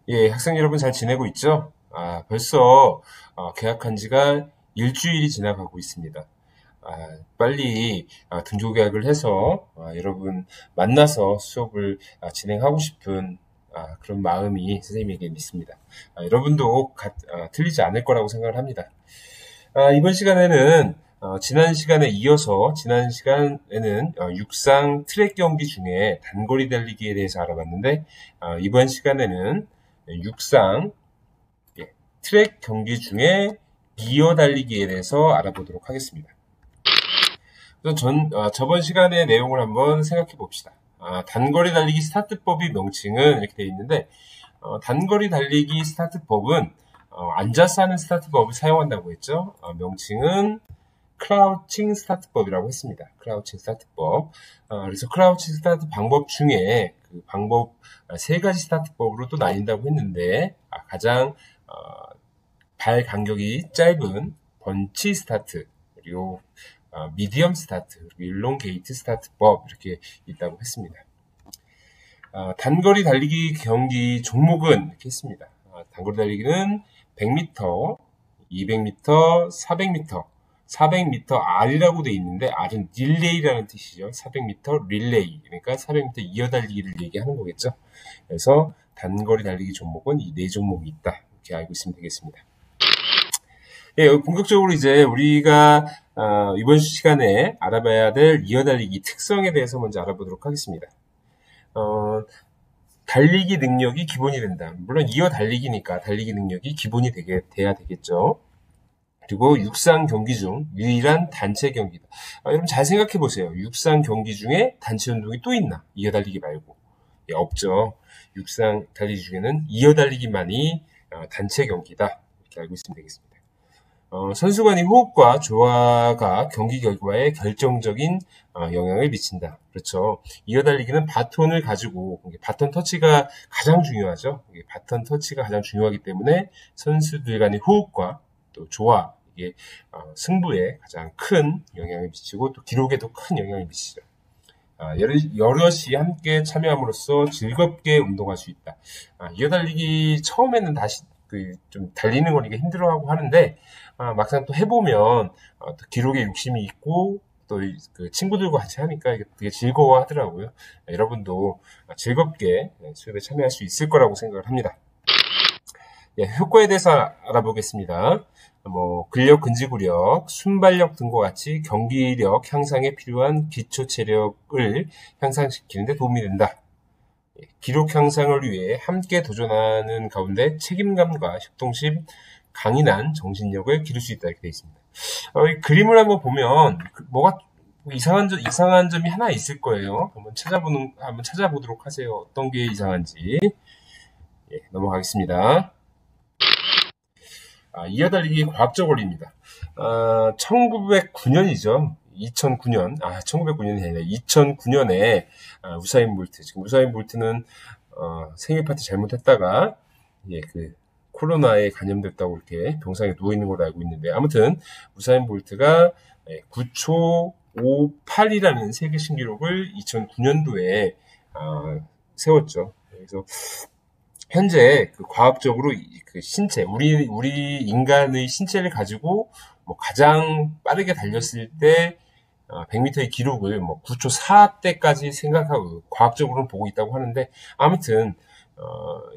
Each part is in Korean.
예, 학생 여러분 잘 지내고 있죠? 벌써 개학한 지가 일주일이 지나가고 있습니다. 빨리 등교 개학을 해서 여러분 만나서 수업을 진행하고 싶은 그런 마음이 선생님에게 있습니다. 여러분도 틀리지 않을 거라고 생각을 합니다. 이번 시간에는 지난 시간에 이어서 지난 시간에는 육상 트랙 경기 중에 단거리 달리기에 대해서 알아봤는데 이번 시간에는 육상 트랙 경기 중에 기어 달리기에 대해서 알아보도록 하겠습니다. 저번 시간의 내용을 한번 생각해 봅시다. 단거리 달리기 스타트법의 명칭은 이렇게 되어 있는데 단거리 달리기 스타트법은 앉아서 하는 스타트법을 사용한다고 했죠. 명칭은 크라우칭 스타트법이라고 했습니다. 크라우칭 스타트법. 그래서 크라우칭 스타트 방법 중에 그 방법 세 가지 스타트법으로 또 나뉜다고 했는데 가장 발 간격이 짧은 번치 스타트, 그리고 미디엄 스타트, 그리고 일롱게이트 스타트법 이렇게 있다고 했습니다. 단거리 달리기 경기 종목은 이렇게 했습니다. 단거리 달리기는 100m, 200m, 400m, 400m R이라고 되어 있는데 R은 릴레이라는 뜻이죠. 400m 릴레이, 그러니까 400m 이어달리기를 얘기하는 거겠죠. 그래서 단거리 달리기 종목은 이 네 종목이 있다, 이렇게 알고 있으면 되겠습니다. 예, 본격적으로 이제 우리가 이번 시간에 알아봐야 될 이어달리기 특성에 대해서 먼저 알아보도록 하겠습니다. 달리기 능력이 기본이 된다. 물론 이어달리기니까 달리기 능력이 기본이 돼야 되겠죠. 그리고 육상 경기 중 유일한 단체 경기다. 여러분 잘 생각해 보세요. 육상 경기 중에 단체 운동이 또 있나? 이어달리기 말고. 예, 없죠. 육상 달리기 중에는 이어달리기만이 단체 경기다, 이렇게 알고 있으면 되겠습니다. 선수 간의 호흡과 조화가 경기 결과에 결정적인 영향을 미친다. 그렇죠. 이어달리기는 바톤을 가지고 바톤 터치가 가장 중요하죠. 바톤 터치가 가장 중요하기 때문에 선수들 간의 호흡과 또 조화, 이게 승부에 가장 큰 영향을 미치고 또 기록에도 큰 영향을 미치죠. 여럿이 함께 참여함으로써 즐겁게 운동할 수 있다. 이어달리기 처음에는 좀 달리는 거니까 힘들어하고 하는데 막상 또 해보면 또 기록에 욕심이 있고 또 그 친구들과 같이 하니까 되게 즐거워하더라고요. 여러분도 즐겁게 수업에 참여할 수 있을 거라고 생각을 합니다. 예, 효과에 대해서 알아보겠습니다. 근력, 근지구력, 순발력 등과 같이 경기력 향상에 필요한 기초 체력을 향상시키는 데 도움이 된다. 기록 향상을 위해 함께 도전하는 가운데 책임감과 협동심, 강인한 정신력을 기를 수 있다, 이렇게 되어 있습니다. 이 그림을 한번 보면 뭐가 이상한 점이 하나 있을 거예요. 한번 찾아보도록 하세요. 어떤 게 이상한지. 예, 넘어가겠습니다. 이어달리기 과학적 원리입니다. 1909년이죠. 1909년이 아니라 2009년에 우사인 볼트, 지금 우사인 볼트는 생일 파티 잘못했다가 코로나에 감염됐다고 이렇게 병상에 누워 있는 걸로 알고 있는데, 아무튼 우사인 볼트가 9초 58이라는 세계 신기록을 2009년도에 세웠죠. 그래서 현재 과학적으로 신체, 우리 인간의 신체를 가지고 가장 빠르게 달렸을 때 100m의 기록을 9초 4대까지 생각하고 과학적으로는 보고 있다고 하는데, 아무튼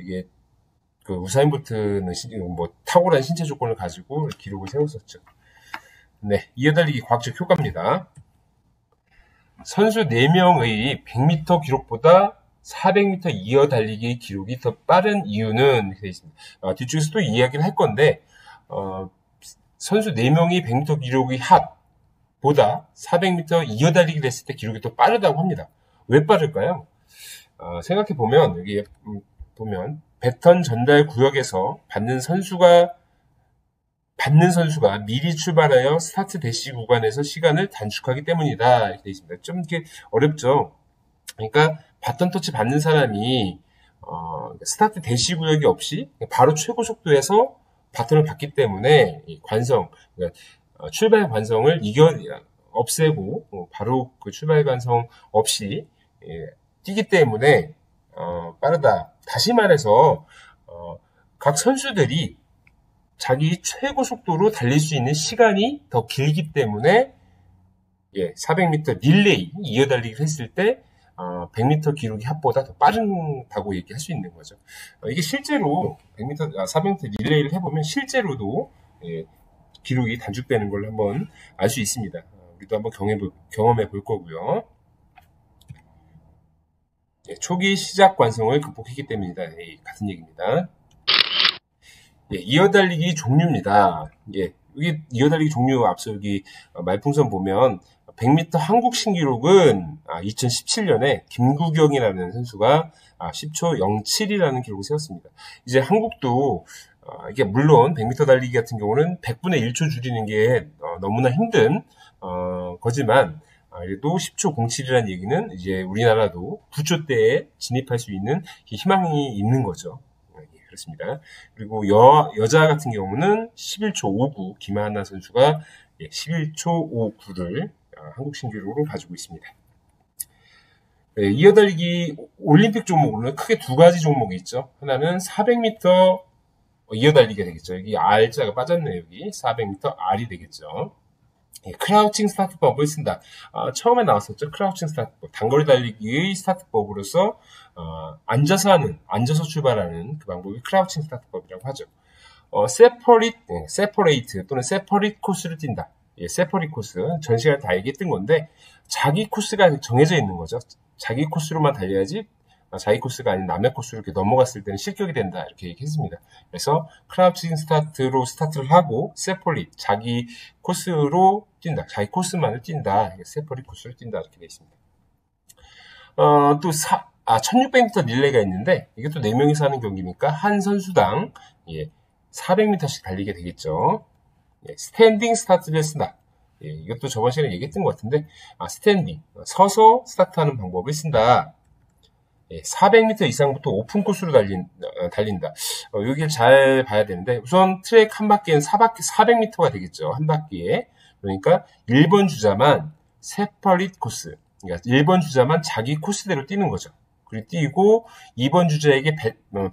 이게 우사인 볼트는 탁월한 신체 조건을 가지고 기록을 세웠었죠. 네, 이어달리기 과학적 효과입니다. 선수 4명의 100m 기록보다 400m 이어달리기 기록이 더 빠른 이유는 이렇게 되어 있습니다. 뒤쪽에서 또 이야기를 할 건데, 선수 4명이 100m 기록의 합보다 400m 이어달리기를 했을 때 기록이 더 빠르다고 합니다. 왜 빠를까요? 생각해보면, 여기 보면, 배턴 전달 구역에서 받는 선수가 미리 출발하여 스타트 대시 구간에서 시간을 단축하기 때문이다, 이렇게 되어 있습니다. 좀 이렇게 어렵죠? 그러니까 바톤 터치 받는 사람이 스타트 대시 구역이 없이 바로 최고 속도에서 바톤을 받기 때문에 그러니까 출발 관성을 없애고 바로 그 출발 관성 없이 뛰기 때문에 빠르다. 다시 말해서 각 선수들이 자기 최고 속도로 달릴 수 있는 시간이 더 길기 때문에 400m 릴레이 이어달리기를 했을 때 100m 기록이 합보다 더 빠르다고 얘기할 수 있는 거죠. 이게 실제로 400m 릴레이를 해보면 실제로도 기록이 단축되는 걸 한번 알 수 있습니다. 우리도 한번 경험해 볼 거고요. 초기 시작 관성을 극복했기 때문이다. 같은 얘기입니다. 이어달리기 종류입니다. 여기 이어달리기 종류 앞서 여기 말풍선 보면 100m 한국 신기록은 2017년에 김구경이라는 선수가 10초 07이라는 기록을 세웠습니다. 이제 한국도 이게 물론 100m 달리기 같은 경우는 100분의 1초 줄이는 게 너무나 힘든 거지만 그래도 10초 07이라는 얘기는 이제 우리나라도 9초대에 진입할 수 있는 희망이 있는 거죠. 그렇습니다. 그리고 여자 같은 경우는 11초 59 김하나 선수가 11초 59를 한국 신기록으로 가지고 있습니다. 이어달리기 올림픽 종목으로는 크게 두 가지 종목이 있죠. 하나는 400m 이어달리기가 되겠죠. 여기 R자가 빠졌네요. 여기 400m R이 되겠죠. 크라우칭 스타트법을 쓴다. 처음에 나왔었죠. 크라우칭 스타트법. 단거리 달리기의 스타트법으로서 앉아서 출발하는 그 방법이 크라우칭 스타트법이라고 하죠. 세퍼레이트 또는 세퍼릿 코스를 뛴다. 세퍼릿 코스. 전 시간에 다 얘기했던 건데 자기 코스가 정해져 있는 거죠. 자기 코스로만 달려야지 자기 코스가 아닌 남의 코스로 이렇게 넘어갔을 때는 실격이 된다. 이렇게 얘기했습니다. 그래서 크라우칭 스타트로 스타트를 하고 세퍼릿 자기 코스로 뛴다. 자기 코스만을 뛴다. 세퍼릿 코스를 뛴다. 이렇게 되어 있습니다. 또 1600m 릴레이가 있는데 이게 또 4명이서 하는 경기니까 한 선수당 400m씩 달리게 되겠죠. 스탠딩 스타트를 쓴다. 이것도 저번 시간에 얘기했던 것 같은데 스탠딩 서서 스타트하는 방법을 쓴다. 400m 이상부터 오픈 코스로 달린다. 여기를 잘 봐야 되는데 우선 트랙 한 바퀴는 400m가 되겠죠. 한 바퀴에. 그러니까 1번 주자만 세퍼릿 코스. 그러니까 1번 주자만 자기 코스대로 뛰는 거죠. 그리고 뛰고 2번 주자에게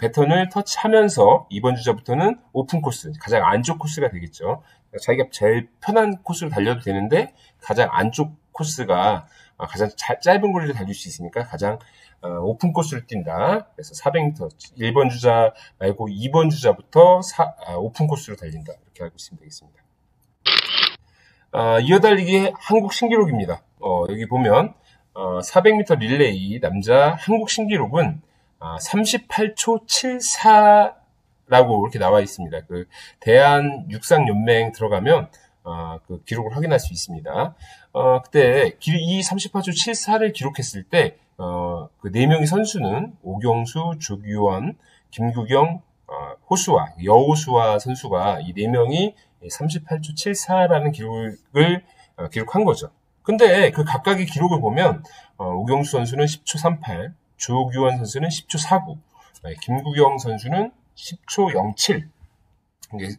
배턴을 터치하면서 2번 주자부터는 오픈 코스, 가장 안쪽 코스가 되겠죠. 그러니까 자기가 제일 편한 코스로 달려도 되는데 가장 안쪽 코스가 가장 짧은 거리를 달릴 수 있으니까 가장 오픈 코스를 뛴다. 그래서 400m 1번 주자 말고 2번 주자부터 오픈 코스로 달린다. 이렇게 알고 있으면 되겠습니다. 이어달리기 한국 신기록입니다. 여기 보면 400m 릴레이 남자 한국 신기록은 38초 74라고 이렇게 나와 있습니다. 그 대한 육상연맹 들어가면 그 기록을 확인할 수 있습니다. 그때 이 38초 74를 기록했을 때 그 4명의 선수는 오경수, 조규원, 김구경, 호수아, 여호수아 선수가 이 4명이 38초 74라는 기록을 기록한 거죠. 근데 그 각각의 기록을 보면 오경수 선수는 10초 38, 조규원 선수는 10초 49, 김구경 선수는 10초 07. 이게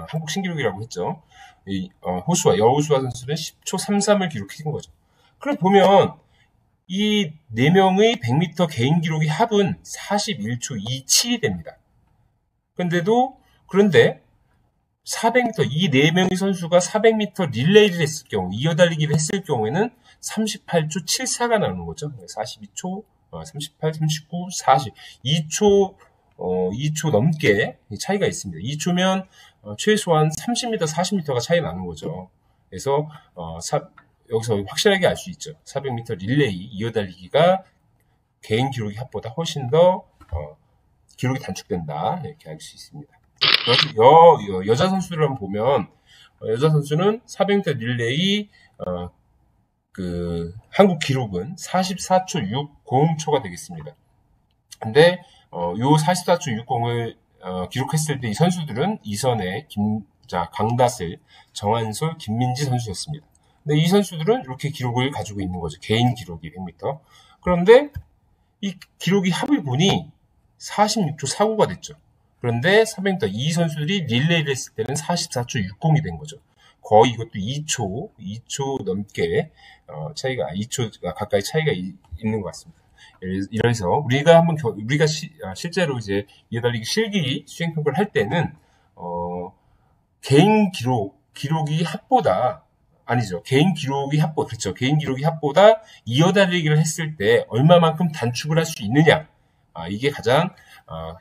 한국 신기록이라고 했죠. 여호수아 선수는 10초 33을 기록한 거죠. 그럼 보면 이 4명의 100m 개인 기록이 합은 41초 27이 됩니다. 그런데 400m, 이 4명의 선수가 400m 릴레이를 했을 경우, 이어달리기를 했을 경우에는 38초 74가 나오는 거죠. 42초, 38, 39, 40, 2초 넘게 차이가 있습니다. 2초면 최소한 30m, 40m가 차이 나는 거죠. 그래서 여기서 확실하게 알 수 있죠. 400m 릴레이, 이어달리기가 개인 기록이 합보다 훨씬 더 기록이 단축된다. 이렇게 알 수 있습니다. 여자 선수를 한번 보면 여자 선수는 400m 릴레이 그 한국 기록은 44초 60초가 되겠습니다. 근데 요 44초 60을 기록했을 때 이 선수들은 이선혜, 강다슬, 정한솔, 김민지 선수였습니다. 근데 이 선수들은 이렇게 기록을 가지고 있는 거죠. 개인 기록이 100m. 그런데 이 기록이 합을 보니 46초 49가 됐죠. 그런데 400m 이 선수들이 릴레이를 했을 때는 44초 60이 된 거죠. 거의 이것도 2초 넘게 차이가 2초 가까이 차이가 있는 것 같습니다. 이래서 우리가 실제로 이제 이어달리기 실기 수행평가를 할 때는 개인 기록이 합보다 아니죠. 개인 기록이 합보, 그렇죠. 개인 기록이 합보다 이어달리기를 했을 때 얼마만큼 단축을 할 수 있느냐. 이게 가장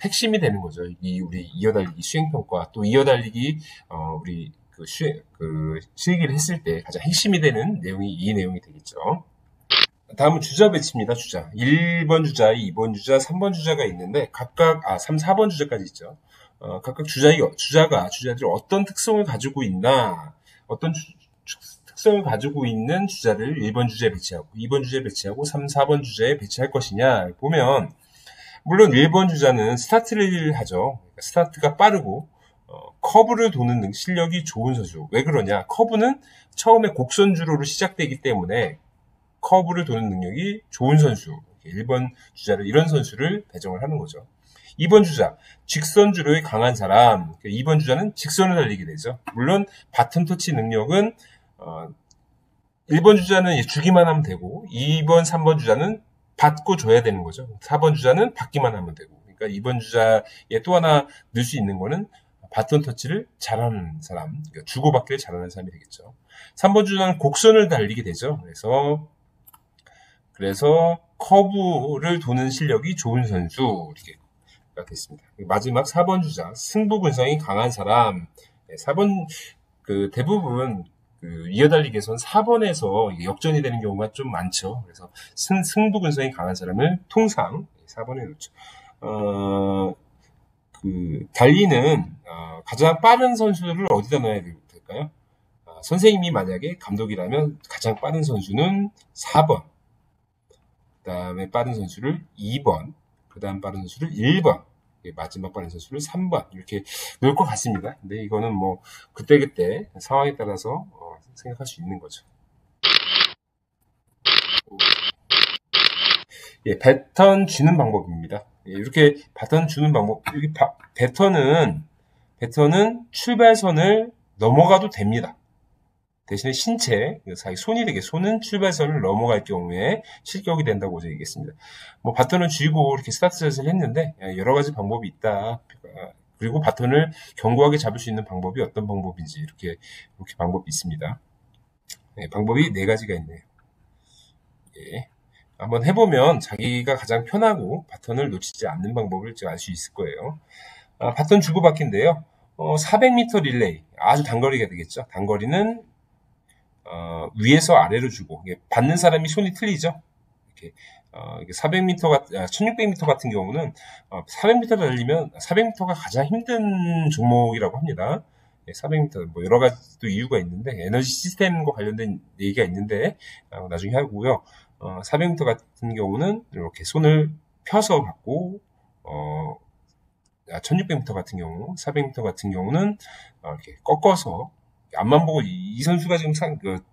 핵심이 되는 거죠. 우리 이어달리기 수행평가, 또 이어달리기 우리 실기를 했을 때 가장 핵심이 되는 내용이 이 내용이 되겠죠. 다음은 주자 배치입니다. 주자. 1번 주자, 2번 주자, 3번 주자가 있는데 각각 3, 4번 주자까지 있죠. 각각 주자들이 어떤 특성을 가지고 있나, 어떤 특성을 가지고 있는 주자를 1번 주자에 배치하고 2번 주자에 배치하고 3, 4번 주자에 배치할 것이냐 보면, 물론 1번 주자는 스타트를 하죠. 그러니까 스타트가 빠르고 커브를 도는 실력이 좋은 선수. 왜 그러냐? 커브는 처음에 곡선주로로 시작되기 때문에 커브를 도는 능력이 좋은 선수. 1번 주자를 이런 선수를 배정을 하는 거죠. 2번 주자, 직선주로에 강한 사람. 2번 주자는 직선을 달리게 되죠. 물론 바톤 터치 능력은 1번 주자는 주기만 하면 되고 2번, 3번 주자는 받고 줘야 되는 거죠. 4번 주자는 받기만 하면 되고. 그러니까 2번 주자에 또 하나 넣을 수 있는 거는 바톤 터치를 잘하는 사람, 그러니까 주고받기를 잘하는 사람이 되겠죠. 3번 주자는 곡선을 달리게 되죠. 그래서 커브를 도는 실력이 좋은 선수 이렇게 됐습니다. 마지막 4번 주자, 승부 근성이 강한 사람. 4번 대부분 이어달리기에서는 4번에서 역전이 되는 경우가 좀 많죠. 그래서 승부 근성이 강한 사람을 통상 4번에 놓죠. 달리는 가장 빠른 선수를 어디다 넣어야 될까요? 선생님이 만약에 감독이라면 가장 빠른 선수는 4번, 그 다음에 빠른 선수를 2번, 그 다음 빠른 선수를 1번, 마지막 빠른 선수를 3번 이렇게 넣을 것 같습니다. 근데 이거는 뭐 그때그때 상황에 따라서 생각할 수 있는 거죠. 배턴 주는 방법입니다. 이렇게 배턴 주는 방법. 배턴은 출발선을 넘어가도 됩니다. 대신에 손은 출발선을 넘어갈 경우에 실격이 된다고 제기했습니다. 바톤을 쥐고 이렇게 스타트샷을 했는데 여러 가지 방법이 있다. 그리고 바톤을 견고하게 잡을 수 있는 방법이 어떤 방법인지 이렇게 방법이 있습니다. 방법이 4가지가 있네요. 한번 해보면 자기가 가장 편하고 바톤을 놓치지 않는 방법을 알 수 있을 거예요. 바톤 주고받기인데요. 400m 릴레이, 아주 단거리가 되겠죠. 단거리는 위에서 아래로 주고, 받는 사람이 손이 틀리죠. 이렇게 1600m 같은 경우는 400m 달리면 400m가 가장 힘든 종목이라고 합니다. 400m 여러 가지 또 이유가 있는데 에너지 시스템과 관련된 얘기가 있는데 나중에 하고요. 400m 같은 경우는 이렇게 손을 펴서 받고 1600m 같은 경우, 400m 같은 경우는 이렇게 꺾어서 앞만 보고 이 선수가 지금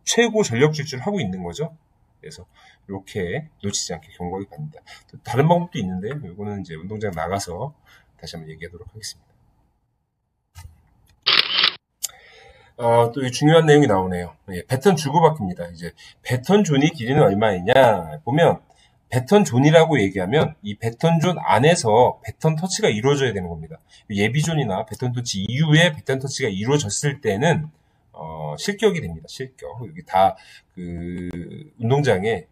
최고 전력 질주를 하고 있는 거죠. 그래서 이렇게 놓치지 않게 견고하게 갑니다. 또 다른 방법도 있는데 이거는 이제 운동장 나가서 다시 한번 얘기하도록 하겠습니다. 또 중요한 내용이 나오네요. 배턴 주고받기입니다. 이제 배턴 존이 길이는 얼마이냐 보면 배턴 존이라고 얘기하면 이 배턴 존 안에서 배턴 터치가 이루어져야 되는 겁니다. 예비 존이나 배턴 터치 이후에 배턴 터치가 이루어졌을 때는 실격이 됩니다. 실격. 여기 다 운동장에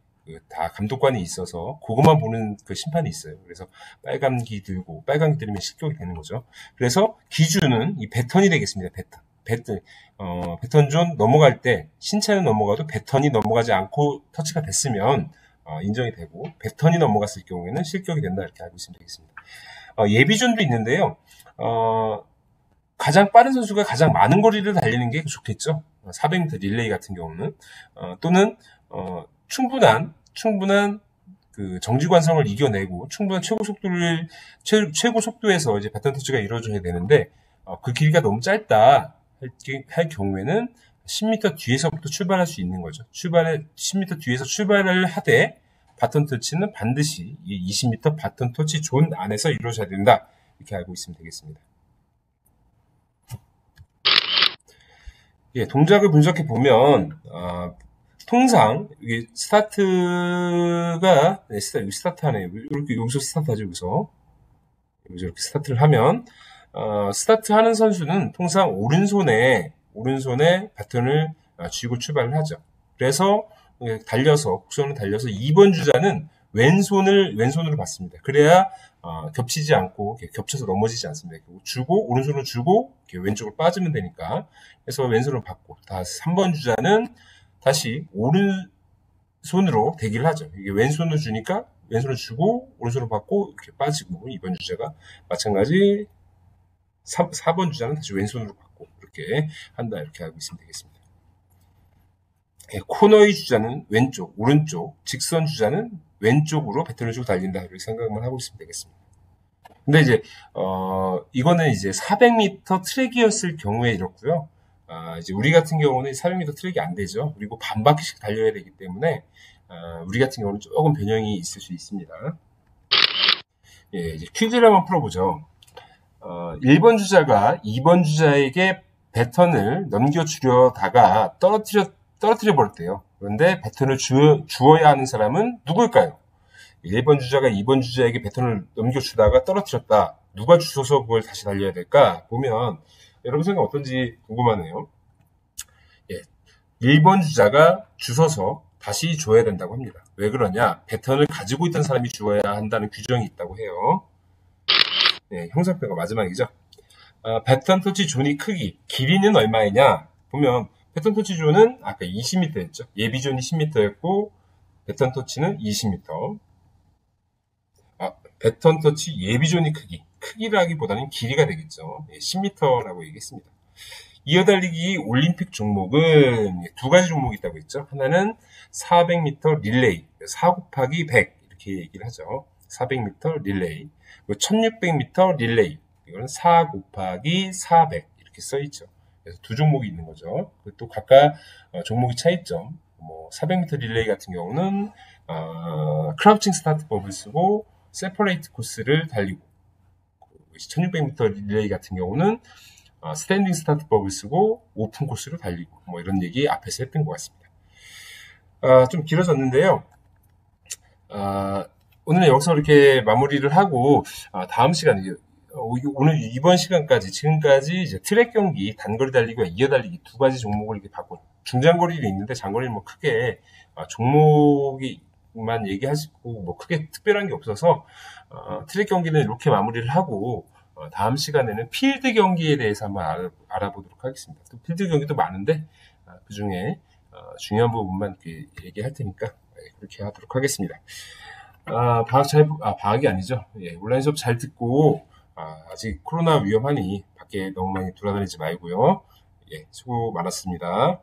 다 감독관이 있어서 그것만 보는 심판이 있어요. 그래서 빨간기 들면 실격이 되는 거죠. 그래서 기준은 이 배턴이 되겠습니다. 배턴 존 넘어갈 때 신체는 넘어가도 배턴이 넘어가지 않고 터치가 됐으면 인정이 되고, 배턴이 넘어갔을 경우에는 실격이 된다, 이렇게 알고 있으면 되겠습니다. 예비존도 있는데요. 가장 빠른 선수가 가장 많은 거리를 달리는 게 좋겠죠. 400m 릴레이 같은 경우는 또는 충분한 정지관성을 이겨내고 충분한 최고 속도에서 이제 배턴 터치가 이루어져야 되는데 그 길이가 너무 짧다 할 경우에는 10m 뒤에서부터 출발할 수 있는 거죠. 10m 뒤에서 출발을 하되 바톤 터치는 반드시 이 20m 바톤 터치 존 안에서 이루어져야 된다. 이렇게 알고 있으면 되겠습니다. 동작을 분석해 보면 통상 스타트 스타트가, 네, 스타트하네요. 이렇게, 여기서 스타트하죠, 여기서. 여기서 이렇게 스타트를 하면, 스타트하는 선수는 통상 오른손에 바톤을 쥐고 출발을 하죠. 그래서, 곡선을 달려서 2번 주자는 왼손으로 받습니다. 그래야, 겹치지 않고, 겹쳐서 넘어지지 않습니다. 오른손으로 주고, 왼쪽으로 빠지면 되니까. 그래서 왼손으로 받고, 다시 3번 주자는 다시 오른손으로 대기를 하죠. 이게 왼손으로 주니까, 왼손으로 주고, 오른손으로 받고, 이렇게 빠지고, 2번 주자가 마찬가지, 4번 주자는 다시 왼손으로 받고, 이렇게 한다, 이렇게 알고 있으면 되겠습니다. 코너의 주자는 왼쪽, 오른쪽, 직선 주자는 왼쪽으로 배턴을 주고 달린다. 이렇게 생각만 하고 있으면 되겠습니다. 근데 이제, 이거는 이제 400m 트랙이었을 경우에 이렇고요. 이제 우리 같은 경우는 400m 트랙이 안 되죠. 그리고 반 바퀴씩 달려야 되기 때문에, 우리 같은 경우는 조금 변형이 있을 수 있습니다. 예, 이제 퀴즈를 한번 풀어보죠. 1번 주자가 2번 주자에게 배턴을 넘겨주려다가 떨어뜨려 버렸대요. 그런데 배턴을 주어야 하는 사람은 누구일까요? 1번 주자가 2번 주자에게 배턴을 넘겨주다가 떨어뜨렸다. 누가 주워서 그걸 다시 달려야 될까? 보면 여러분 생각 어떤지 궁금하네요. 예, 1번 주자가 주워서 다시 줘야 된다고 합니다. 왜 그러냐? 배턴을 가지고 있던 사람이 주어야 한다는 규정이 있다고 해요. 네, 형상표가 마지막이죠. 배턴 터치 존이 크기, 길이는 얼마이냐? 보면 배턴 터치 존은 아까 20m였죠. 예비존이 10m였고 배턴 터치는 20m. 배턴 터치 예비존이 크기라기보다는 길이가 되겠죠. 10m라고 얘기했습니다. 이어달리기 올림픽 종목은 두 가지 종목이 있다고 했죠. 하나는 400m 릴레이, 4 곱하기 100 이렇게 얘기를 하죠. 400m 릴레이, 1600m 릴레이, 이거는 4 곱하기 400 이렇게 써있죠. 그래서 두 종목이 있는 거죠. 또 각각 종목의 차이점, 400m 릴레이 같은 경우는 크라우칭 스타트법을 쓰고 세퍼레이트 코스를 달리고, 1600m 릴레이 같은 경우는 스탠딩 스타트법을 쓰고 오픈 코스로 달리고, 이런 얘기 앞에서 했던 것 같습니다. 좀 길어졌는데요. 오늘은 여기서 이렇게 마무리를 하고, 다음 시간에, 오늘 이번 시간까지, 지금까지 이제 트랙 경기, 단거리 달리기와 이어달리기 두 가지 종목을 이렇게 봤고, 중장거리도 있는데, 장거리는 크게, 종목만 얘기하시고, 크게 특별한 게 없어서, 트랙 경기는 이렇게 마무리를 하고, 다음 시간에는 필드 경기에 대해서 한번 알아보도록 하겠습니다. 또 필드 경기도 많은데, 그 중에, 중요한 부분만 이렇게 얘기할 테니까, 그렇게 하도록 하겠습니다. 방학이 아니죠. 예, 온라인 수업 잘 듣고, 아직 코로나 위험하니 밖에 너무 많이 돌아다니지 말고요. 예, 수고 많았습니다.